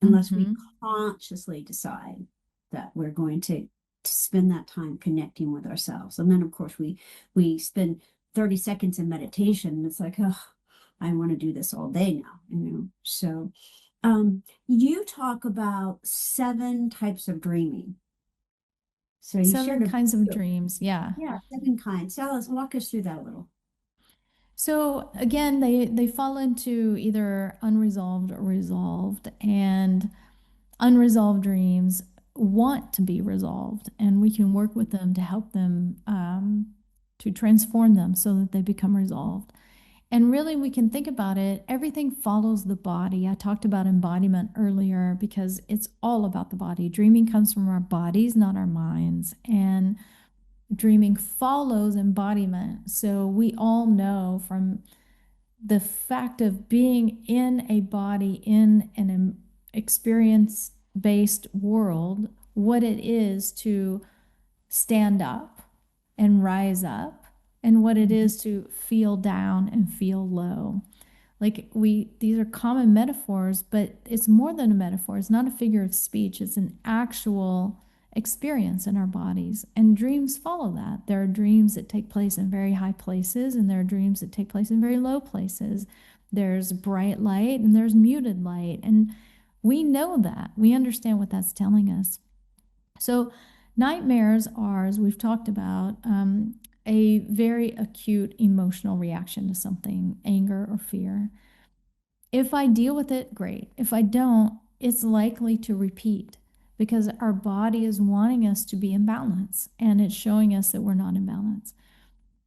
Speaker 2: unless we
Speaker 1: Hmm.
Speaker 2: consciously decide that we're going to spend that time connecting with ourselves. And then of course we spend 30 seconds in meditation and it's like, oh, I want to do this all day now. So you talk about 7 types of dreaming. So you shared
Speaker 1: Seven
Speaker 2: a
Speaker 1: kinds of dreams. Yeah.
Speaker 2: yeah, 7 kinds. Tell us, walk us through that a little.
Speaker 1: So again, they fall into either unresolved or resolved, and unresolved dreams want to be resolved, and we can work with them to help them to transform them so that they become resolved. And really, we can think about it, everything follows the body. I talked about embodiment earlier because it's all about the body. Dreaming comes from our bodies, not our minds. And dreaming follows embodiment. So we all know from the fact of being in a body in an experience based world, what it is to stand up and rise up, and what it
Speaker 2: Mhm.
Speaker 1: is to feel down and feel low. Like these are common metaphors, but it's more than a metaphor. It's not a figure of speech. It's an actual experience in our bodies. And dreams follow that. There are dreams that take place in very high places, and there are dreams that take place in very low places. There's bright light and there's muted light. And we know that. We understand what that's telling us. So, nightmares are, as we've talked about, a very acute emotional reaction to something, anger or fear. If I deal with it, great. If I don't, it's likely to repeat because our body is wanting us to be in balance and it's showing us that we're not in balance.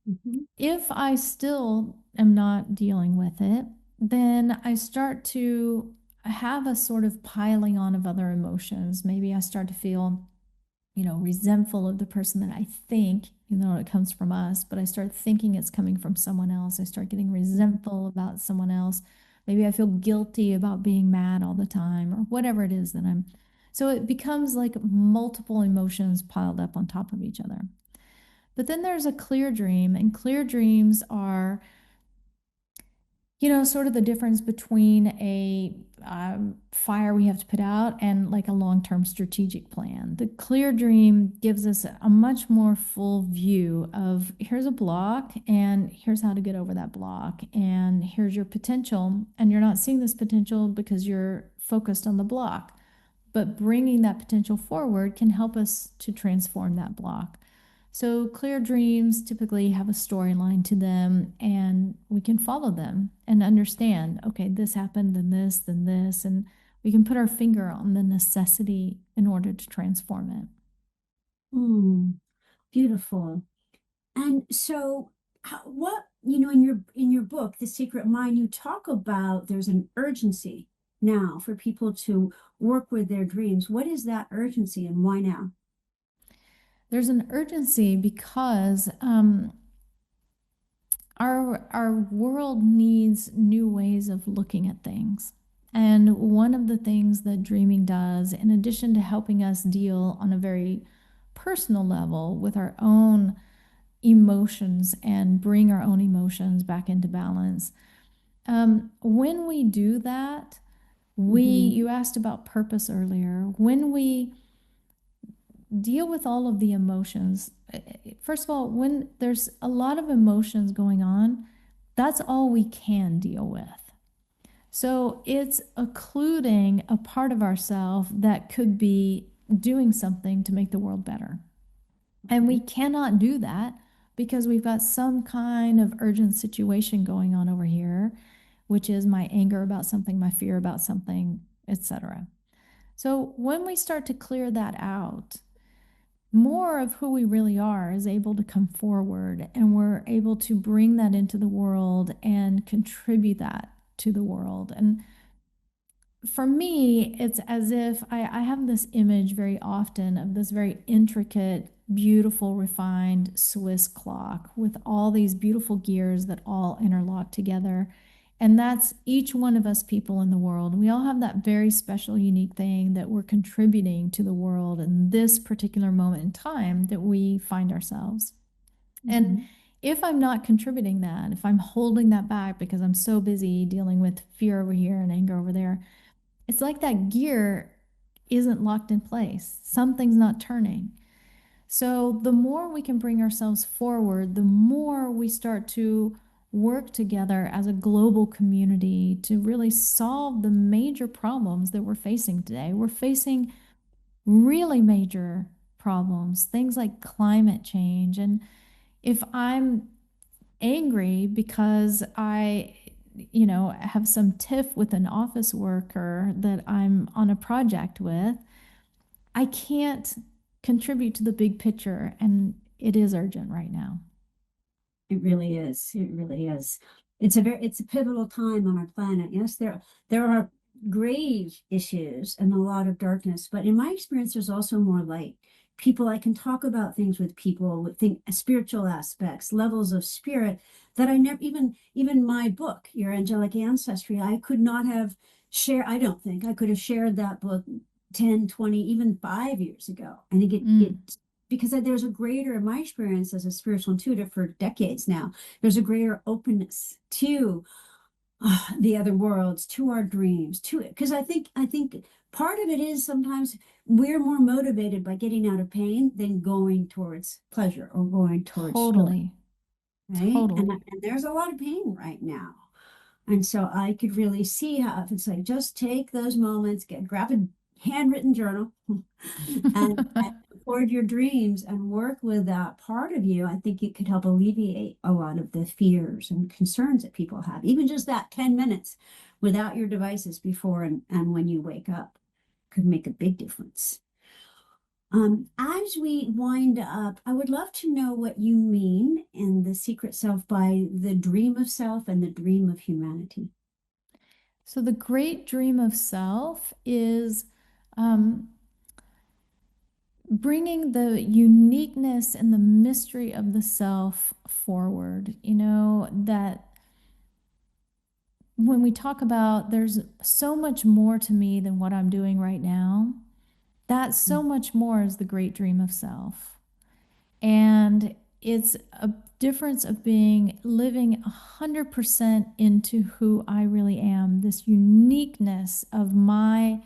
Speaker 2: Mhm.
Speaker 1: If I still am not dealing with it, then I start to have a sort of piling on of other emotions. Maybe I start to feel resentful of the person that I think, even though it comes from us, but I start thinking it's coming from someone else. I start getting resentful about someone else. Maybe I feel guilty about being mad all the time or whatever it is that I'm. So it becomes like multiple emotions piled up on top of each other. But then there's a clear dream, and clear dreams are Sort of the difference between a fire we have to put out and like a long-term strategic plan. The clear dream gives us a much more full view of here's a block and here's how to get over that block and here's your potential. And you're not seeing this potential because you're focused on the block, but bringing that potential forward can help us to transform that block. So, clear dreams typically have a storyline to them, and we can follow them and understand okay, this happened, then this, and we can put our finger on the necessity in order to transform it.
Speaker 2: Hmm, beautiful. And so, what in your book, The Secret Mind, you talk about there's an urgency now for people to work with their dreams. What is that urgency, and why now?
Speaker 1: There's an urgency because our world needs new ways of looking at things. And one of the things that dreaming does, in addition to helping us deal on a very personal level with our own emotions and bring our own emotions back into balance, when we do that,
Speaker 2: Hmm.
Speaker 1: you asked about purpose earlier. When we deal with all of the emotions, first of all, when there's a lot of emotions going on, that's all we can deal with. So it's occluding a part of ourself that could be doing something to make the world better. And we
Speaker 2: Okay.
Speaker 1: cannot do that because we've got some kind of urgent situation going on over here, which is my anger about something, my fear about something, etc. So when we start to clear that out, more of who we really are is able to come forward and we're able to bring that into the world and contribute that to the world. And for me, it's as if I have this image very often of this very intricate, beautiful, refined Swiss clock with all these beautiful gears that all interlock together. And that's each one of us people in the world. We all have that very special, unique thing that we're contributing to the world in this particular moment in time that we find ourselves. And
Speaker 2: Hmm.
Speaker 1: if I'm not contributing that, if I'm holding that back because I'm so busy dealing with fear over here and anger over there, it's like that gear isn't locked in place. Something's not turning. So the more we can bring ourselves forward, the more we start to work together as a global community to really solve the major problems that we're facing today. We're facing really major problems, things like climate change. And if I'm angry because have some tiff with an office worker that I'm on a project with, I can't contribute to the big picture. And it is urgent right now.
Speaker 2: It really is. It really is. It's a pivotal time on our planet. Yes, there are grave issues and a lot of darkness, but in my experience, there's also more light. People, I can talk about things with people with think spiritual aspects, levels of spirit that I never even my book, Your Angelic Ancestry, I could not have shared. I don't think I could have shared that book 10, 20, even 5 years ago. I think it
Speaker 1: Mm,
Speaker 2: because there's a greater, in my experience as a spiritual intuitive for decades now, there's a greater openness to the other worlds, to our dreams, to it. Because I think part of it is sometimes we're more motivated by getting out of pain than going towards pleasure or going towards joy,
Speaker 1: totally.
Speaker 2: right?
Speaker 1: Totally.
Speaker 2: And there's a lot of pain right now. And so I could really see how if it's like just take those moments, grab a handwritten journal and record your dreams and work with that part of you. I think it could help alleviate a lot of the fears and concerns that people have. Even just that 10 minutes without your devices before and when you wake up could make a big difference. As we wind up, I would love to know what you mean in The Secret Self by the dream of self and the dream of humanity.
Speaker 1: So, the great dream of self is um, bringing the uniqueness and the mystery of the self forward. That when we talk about there's so much more to me than what I'm doing right now, that so much more is the great dream of self. And it's difference of living 100% into who I really am, this uniqueness of my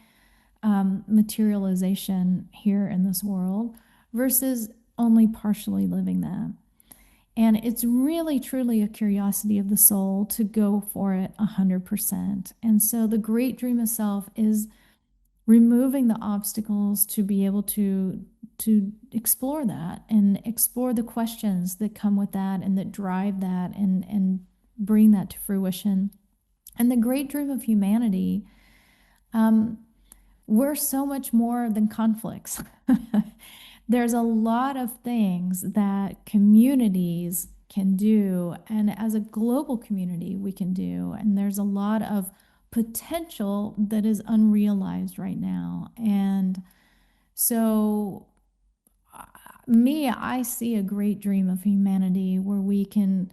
Speaker 1: materialization here in this world versus only partially living that. And it's really, truly a curiosity of the soul to go for it 100%. And so the great dream of self is removing the obstacles to be able to explore that and explore the questions that come with that and that drive that and bring that to fruition. And the great dream of humanity, we're so much more than conflicts. There's a lot of things that communities can do, and as a global community, we can do. And there's a lot of potential that is unrealized right now. And so, I see a great dream of humanity where we can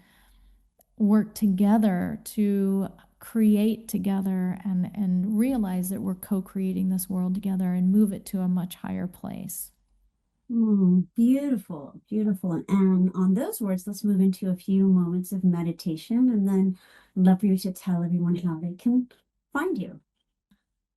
Speaker 1: work together to create together and realize that we're co-creating this world together and move it to a much higher place.
Speaker 2: Beautiful, beautiful. And on those words, let's move into a few moments of meditation, and then I'd love for you to tell everyone how they can find you.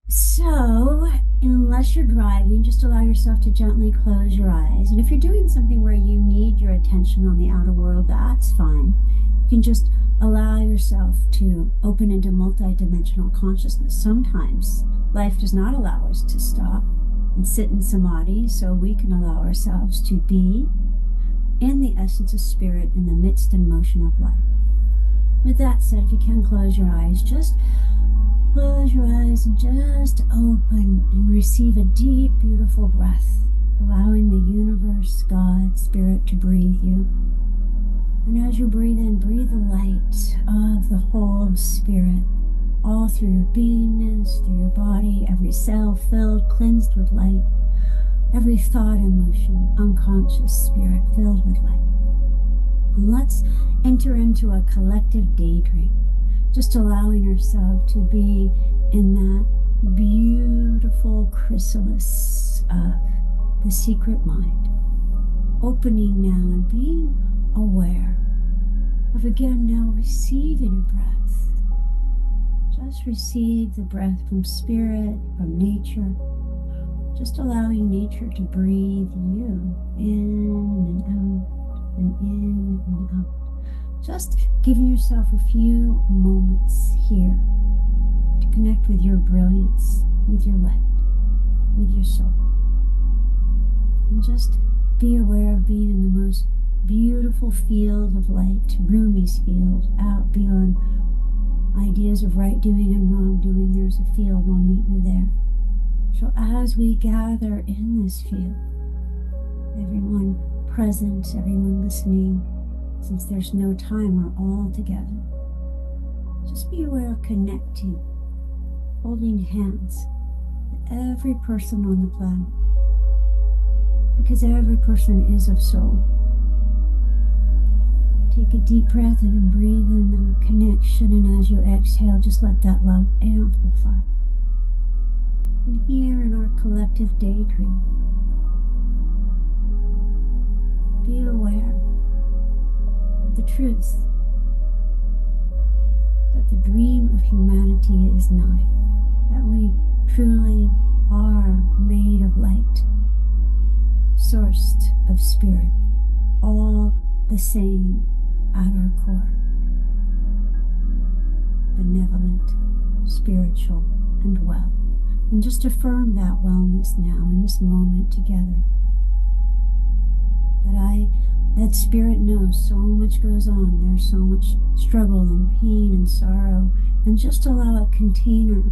Speaker 2: So, unless you're driving, just allow yourself to gently close your eyes. And if you're doing something where you need your attention on the outer world, that's fine. You can just allow yourself to open into multidimensional consciousness. Sometimes life does not allow us to stop and sit in samadhi, so we can allow ourselves to be in the essence of spirit in the midst and motion of life. With that said, if you can close your eyes, just close your eyes and just open and receive a deep, beautiful breath, allowing the universe, God, spirit to breathe you. And as you breathe in, breathe the light of the whole spirit all through your beingness, through your body, every cell filled, cleansed with light, every thought, emotion, unconscious spirit filled with light. And let's enter into a collective daydream, just allowing ourselves to be in that beautiful chrysalis of the secret mind, opening now and being aware of, again, now receiving a breath. Just receive the breath from spirit, from nature, just allowing nature to breathe you in and out, and in and out. Just giving yourself a few moments here to connect with your brilliance, with your light, with your soul. And just be aware of being in the most beautiful field of light, Rumi's field, out beyond ideas of right doing and wrong doing. There's a field, we'll meet you there. So as we gather in this field, everyone present, everyone listening, since there's no time, we're all together. Just be aware of connecting, holding hands with every person on the planet, because every person is of soul. Take a deep breath in and breathe in the connection, and as you exhale, just let that love amplify. And here in our collective daydream, be aware of the truth that the dream of humanity is nigh, that we truly are made of light, sourced of spirit, all the same at our core, benevolent, spiritual, and well. And just affirm that wellness now in this moment together. That spirit knows so much goes on. There's so much struggle and pain and sorrow. And just allow a container,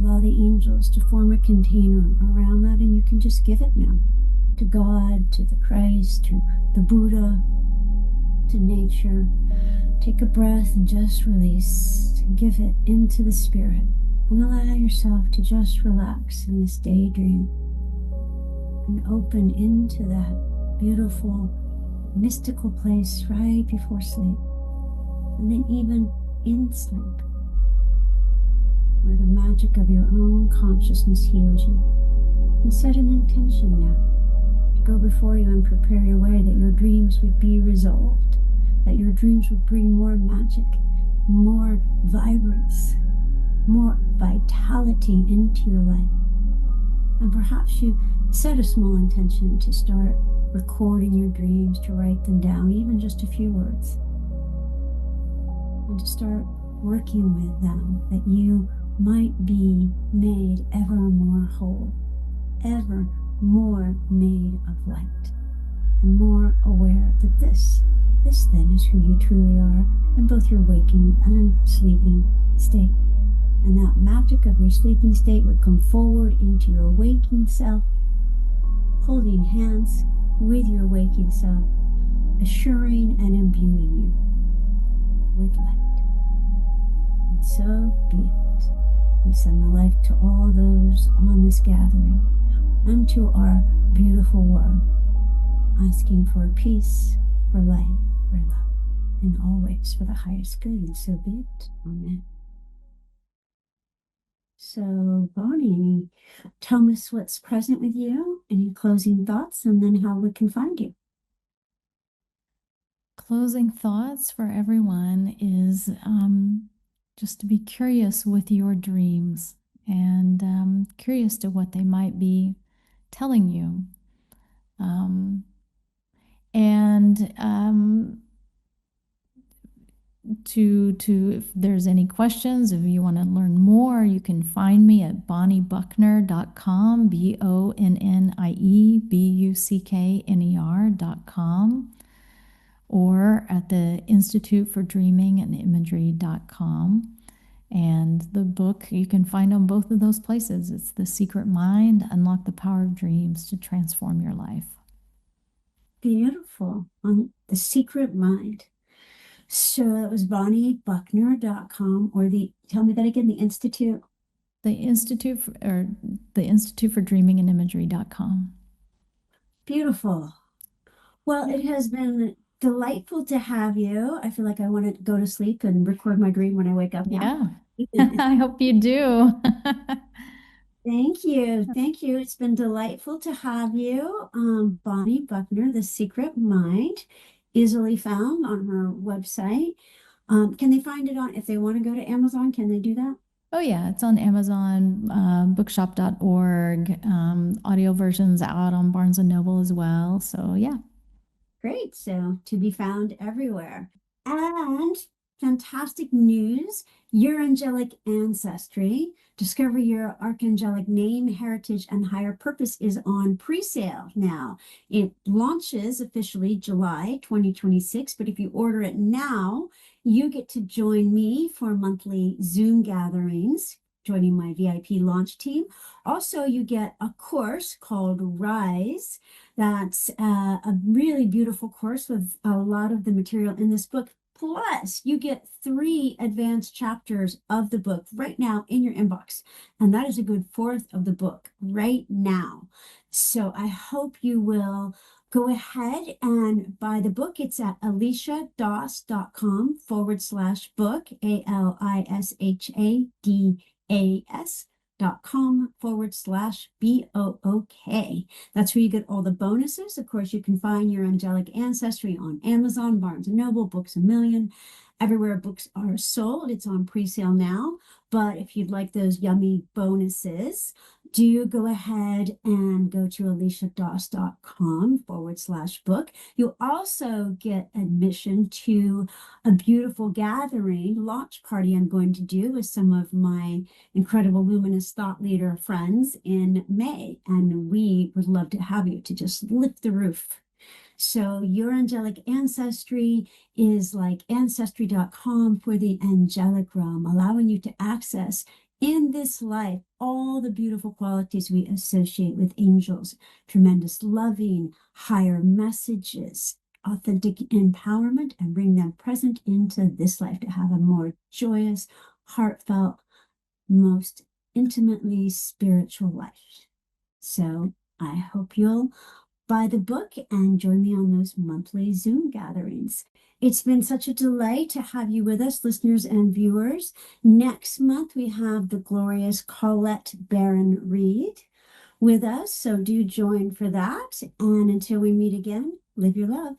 Speaker 2: allow the angels to form a container around that, and you can just give it now to God, to the Christ, to the Buddha, to nature. Take a breath and just release. Give it into the spirit. And allow yourself to just relax in this daydream and open into that beautiful, mystical place right before sleep. And then even in sleep, where the magic of your own consciousness heals you. And set an intention now to go before you and prepare your way, that your dreams would be resolved, that your dreams would bring more magic, more vibrance, more vitality into your life. And perhaps you set a small intention to start recording your dreams, to write them down, even just a few words, and to start working with them, that you might be made ever more whole, ever more made of light, and more aware that this then is who you truly are in both your waking and sleeping state. And that magic of your sleeping state would come forward into your waking self, holding hands with your waking self, assuring and imbuing you with light. And so be it. We send the light to all those on this gathering and to our beautiful world, asking for peace, for light, for love, and always for the highest good. And so be it. Amen. So, Bonnie, tell us what's present with you, any closing thoughts, and then how we can find you.
Speaker 1: Closing thoughts for everyone is just to be curious with your dreams and curious to what they might be telling you. And if there's any questions, if you want to learn more, you can find me at bonniebuckner.com, BonnieBuckner.com, or at the Institute for Dreaming and Imagery.com. And the book you can find on both of those places. It's The Secret Mind, Unlock the Power of Dreams to Transform Your Life.
Speaker 2: Beautiful. On The Secret Mind. So it was BonnieBuckner.com, or tell me that again, the Institute.
Speaker 1: The Institute for Dreaming and Imagery.com.
Speaker 2: Beautiful. Well, it has been delightful to have you. I feel like I want to go to sleep and record my dream when I wake up now.
Speaker 1: Yeah. I hope you do.
Speaker 2: Thank you. Thank you. It's been delightful to have you. Bonnie Buckner, The Secret Mind, easily found on her website. Can they find it if they want to go to Amazon, can they do that?
Speaker 1: Oh, yeah. It's on Amazon, bookshop.org. Audio versions out on Barnes & Noble as well. So, yeah.
Speaker 2: Great. So to be found everywhere. And fantastic news, your angelic ancestry, discover your archangelic name, heritage, and higher purpose is on pre-sale now. It launches officially July 2026, but if you order it now, you get to join me for monthly Zoom gatherings, joining my VIP launch team. Also, you get a course called Rise. That's a really beautiful course with a lot of the material in this book. Plus, you get 3 advanced chapters of the book right now in your inbox. And that is a good 1/4 of the book right now. So I hope you will go ahead and buy the book. It's at aliciadas.com/book, alishadaas.com/BOOK. That's where you get all the bonuses. Of course, you can find your angelic ancestry on Amazon, Barnes & Noble, Books A Million. Everywhere books are sold, it's on pre-sale now. But if you'd like those yummy bonuses, do go ahead and go to aliciadas.com/book. You'll also get admission to a beautiful gathering, launch party I'm going to do with some of my incredible luminous thought leader friends in May. And we would love to have you to just lift the roof. So your angelic ancestry is like ancestry.com for the angelic realm, allowing you to access in this life all the beautiful qualities we associate with angels, tremendous loving, higher messages, authentic empowerment, and bring them present into this life to have a more joyous, heartfelt, most intimately spiritual life. So I hope you'll buy the book and join me on those monthly Zoom gatherings. It's been such a delight to have you with us, listeners and viewers. Next month, we have the glorious Colette Baron Reed with us, so do join for that. And until we meet again, live your love.